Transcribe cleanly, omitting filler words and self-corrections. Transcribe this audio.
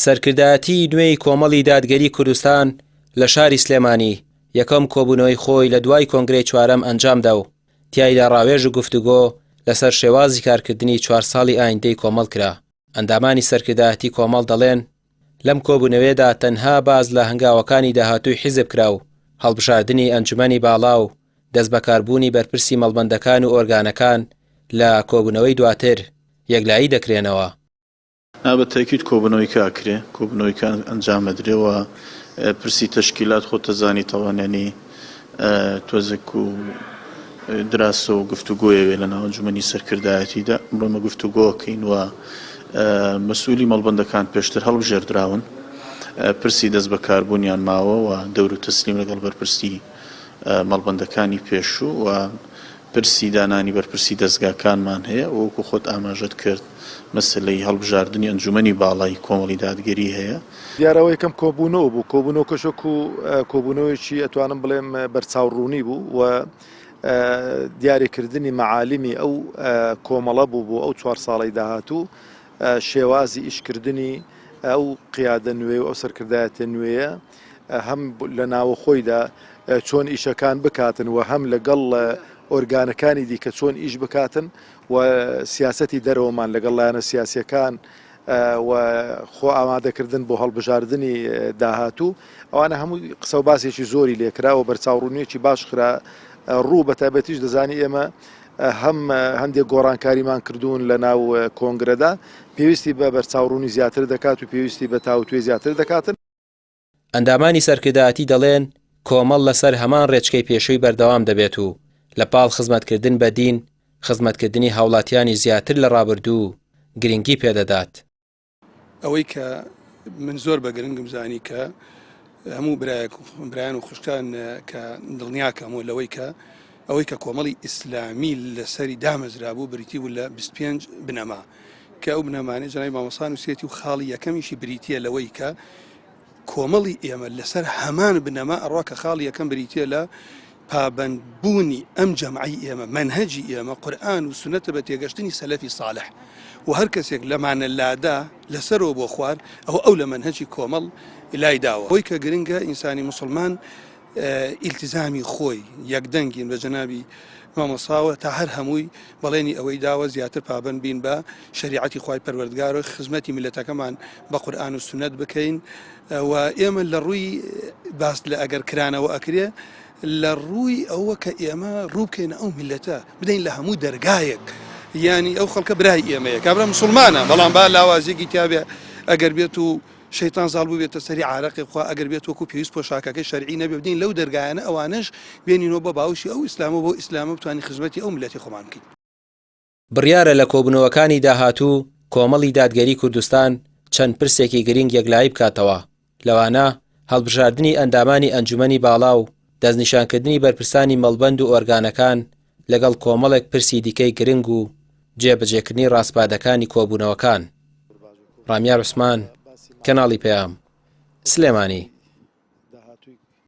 سەرکردایەتی نوێی کۆمەڵی دادگەری کوردستان لە شاری سلێمانی یەکەم کۆبوونەوەی خۆی لە دوای کۆنگرەی چوارەم ئەنجامدا و تیایدا ڕاوێژ و گفتوگۆ لەسەر شێوازی کارکردنی 4 ساڵی ئایندەی کۆمەڵ کرا. ئەندامانی سەرکردایەتی کۆمەڵ دەڵێن لەم کۆبوونەوەیەدا تەنها باز لە هەنگاوەکانی داهاتووی حیزب کرا و هەڵبژاردننی ئەنجومەنی باڵا و دەست بەکاربوونی بەرپرسی مەڵبەندەکان و ئۆرگانەکان لە کۆبوونەوەی دواتر یەکلایی دەکرێنەوە. بە تاکید کۆبوونەوەی کاکرێ کۆبوونەوەیکان ئەنجامەدرێەوە پرسی تەشکیلات خۆتەزانی تەوانێنی تۆزێک و دراسە و گفتوگۆیەوێ لە ناو ئەنجومەنی سەرکردایەتیدا بڕۆمە گفتوگۆکەین و مەسئولی مەڵبەندەکان پێشتر هەڵبژێردراون پرسی دەست بەکاربوونیان ماوە و دەور و تەسلیم لەگەڵ بەرپرسی مەڵبەندەکانی پێشوو و پرسی دانانی بەرپرسی دەستگاکانمان هەیە و وەکو خۆت ئاماژەت کرد مەسلەی هەڵبژاردننی ئەنجومەنی باڵای کۆمەڵی دادگەری هەیە. دیارەوە یەکەم کۆبوونەوە بوو کۆبوونەوە کەشک و کۆبوونەوەیکی ئەتوانم بڵێم بەرچاوڕوونی بوو و دیاریکردنی مەعالیمی ئەو کۆمەڵە بوو ئەو 4 ساڵی داهاتوو شێوازی ئیشکردنی ئەو قیادە نوێ و ئەو سەرکردایەتە نوێیە هەم لە ناوە خۆیدا چۆن ئیشەکان بکاتن و هەم لەگەڵ ئۆرگانەکانی دیکە چۆن ئیش بکاتن و سیاسەتی دەرەوەمان لەگەڵ لایەنە سیاسیەکان و خۆ ئامادەکردن بۆ هەڵبژاردننی داهاتوو ئەوانە هەموو قسە و باسێکی زۆری لێکراوە بەرچاوڕوونیەکی باش خرا ڕوو بە تایبەتیش دەزانی ئێمە هەم هەندێک گۆڕانکاریمان کردوون لە ناو کۆنگرەدا پێویستی بە بەرچاوڕوونی زیاتر دەکات و پێویستی بە تاوتوێ زیاتر دەکاتن. ئەندامانی سەرکردایەتی دەڵێن کۆمەڵ لەسەر هەمان ڕێچکەی پێشووی بەردەوام دەبێت و لە پاڵ خزمەتکردن بە دین خزمەتکردنی هاوڵاتیانی زیاتر لە ڕابردوو گرنگی پێدەدات. ئەوەی کە من زۆر بە گرنگم زانی کە هەموو برایان و خوشکان کە دڵنیاکەمەوە لەوەی کە ئەوەی کە کۆمەڵی ئیسلامی لەسەری دامەزرا بوو بریتی بوو لە 25 بنەما کە ئەو بنەمانەی جەنابی مامۆستا نووسێتی و خاڵی یەکەمیشی بریتیە لەوەی کە کۆمەڵی ئێمە لەسەر هەمان بنەما ئەڕوا کە خاڵی یەکەم بریتیە لە پابەندبوونی ئەم جەمعی ئێمە منهەجی ئێمە قورئان و سونەتە بە تێگەشتنی سەلەفی ساڵح و هەر کەسێک لەمانە لادا لەسەرەوە بۆ خوار ئەو لە منهەجی کۆمەڵ لای داوە. ئەوەی کە گرنگە ئینسانی موسڵمان ئیلتیزامی خۆی یەکدەنگین بە جەنابی مامۆستاوە تا هەر هەمووی بەڵێنی ئەوەی داوە زیاتر پابەند بین بە شریعەتی خوای پەروەردگار و خزمەتی میلەتەکەمان بە قورئان و سونەت بکەین و ئێمە لە ڕووی باس لە ئەگەر کرانەوە ئەکرێ لە ڕووی ئەوە کە ئێمە ڕووکەین ئەو میلەتە بدەین لە هەموو دەرگایەک یعنی ئەو خەڵکە برای ئێمەیە کابرا مسلمانە بەڵام با لاوازێکی تیابێ ئەگەر بێت و شەیتان زاڵ بوو بێتە سەری عارەقی خوا ئەگەر بێت وەکو پێویست پۆشاکەکەی شەرعی نەبێ بدەین لەو دەرگایانە ئەوانەش بێنینەوە بە باوشی ئەو ئیسلامە بۆ ئیسلامە بتوانین خزمەتی ئەو میلەتی خۆمان بکەین. بڕیارە لە کۆبوونەوەکانی داهاتوو کۆمەڵی دادگەری کوردستان چەند پرسێکی گرنگ یەکلایی بکاتەوە لەوانە هەڵبژاردننی ئەندامانی ئەنجومەنی باڵا و دەستنیشانکردنی بەرپرسانی مەڵبەند و ئۆرگانەکان لەگەڵ کۆمەڵێک پرسی دیکەی گرنگ و جێبەجێکردنی ڕاستپادەکانی کۆبوونەوەکان. ڕامیار عوسمان، کەناڵی پەیام، سلێمانی.